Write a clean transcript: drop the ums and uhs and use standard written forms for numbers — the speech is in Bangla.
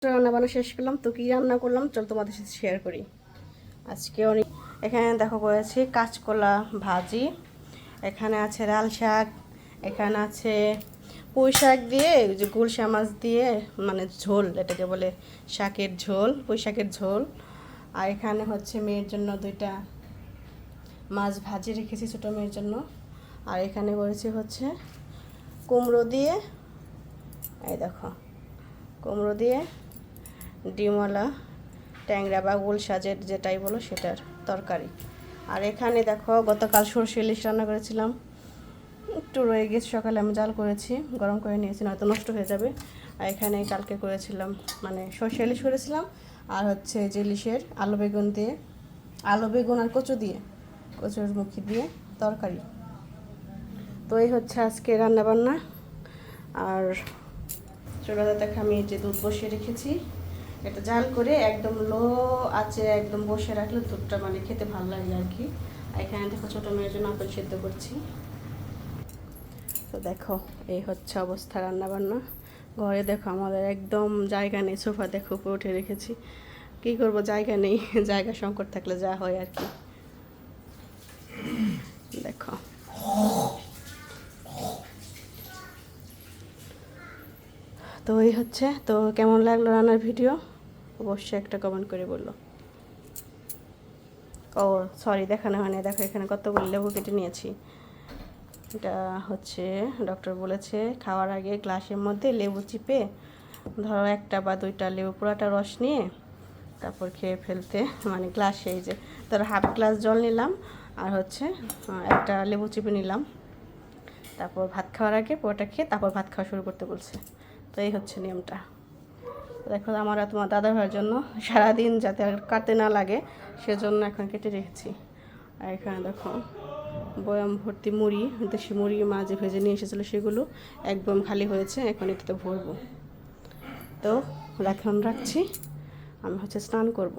রান্না বান্না শেষ করলাম। তো কী রান্না করলাম চল তোমাদের সাথে শেয়ার করি। আজকে অনেক এখানে দেখো করেছি কাঁচকলা ভাজি, এখানে আছে লাল শাক, এখানে আছে পুঁই শাক দিয়ে যে গুলশা মাছ দিয়ে মানে ঝোল, এটাকে বলে শাকের ঝোল, পুঁই শাকের ঝোল। আর এখানে হচ্ছে মেয়ের জন্য দুইটা মাছ ভাজি রেখেছি ছোটো মেয়ের জন্য। আর এখানে করেছি হচ্ছে কুমড়ো দিয়ে, এই দেখো কুমড়ো দিয়ে ডিমওয়ালা ট্যাংরা বা গোল সাজের যেটাই বলো সেটার তরকারি। আর এখানে দেখো গতকাল সরষে ইলিশ রান্না করেছিলাম, একটু রয়ে গেছে, সকালে আমি জাল করেছি, গরম করে নিয়েছি, নয়তো নষ্ট হয়ে যাবে। আর এখানে কালকে করেছিলাম মানে সরষে ইলিশ করেছিলাম, আর হচ্ছে যে ইলিশের আলু বেগুন দিয়ে, আলু বেগুন আর কচু দিয়ে, কচুর মুখি দিয়ে তরকারি। তো এই হচ্ছে আজকে রান্নাবান্না। আর চুলাতে আমি যে দুধ বসিয়ে রেখেছি, এটা জাল করে একদম লো আছে একদম বসে রাখলে দুধটা মানে খেতে ভালো লাগে আর কি। এখানে দেখো ছোটো মেয়ের জন্য আপেল সেদ্ধ করছি। তো দেখো এই হচ্ছে অবস্থা রান্নাবান্না। ঘরে দেখো আমাদের একদম জায়গা নেই, সোফা দেখো উপরে উঠে রেখেছি, কী করব, জায়গা নেই। জায়গা সংকট থাকলে যা হয় আর কি। দেখো তো এই হচ্ছে। তো কেমন লাগলো রান্নার ভিডিও অবশ্যই একটা কমেন্ট করে বললো। ও সরি, দেখানো হয়নি, দেখো এখানে কতগুলো লেবু কেটে নিয়েছি। এটা হচ্ছে ডক্টর বলেছে খাওয়ার আগে গ্লাসের মধ্যে লেবু চিপে ধরো একটা বা দুইটা লেবু পুরাটা রস নিয়ে তারপর খেয়ে ফেলতে, মানে গ্লাসে এই যে ধরো হাফ গ্লাস জল নিলাম আর হচ্ছে একটা লেবু চিপে নিলাম, তারপর ভাত খাওয়ার আগে পুরোটা খেয়ে তারপর ভাত খাওয়া শুরু করতে বলছে। তো এই হচ্ছে নিয়মটা। দেখো আমার আর তোমার দাদা ভাইয়ের জন্য সারাদিন যাতে আর কাটতে না লাগে সেজন্য এখন কেটে রেখেছি। আর এখানে দেখো বয়াম ভর্তি মুড়ি, দেশি মুড়ি মাঝে ভেজে নিয়ে এসেছিলো, সেগুলো একদম খালি হয়েছে, এখন এটাতে ভরবো। তো এখন রাখছি, আমি হচ্ছে স্নান করব।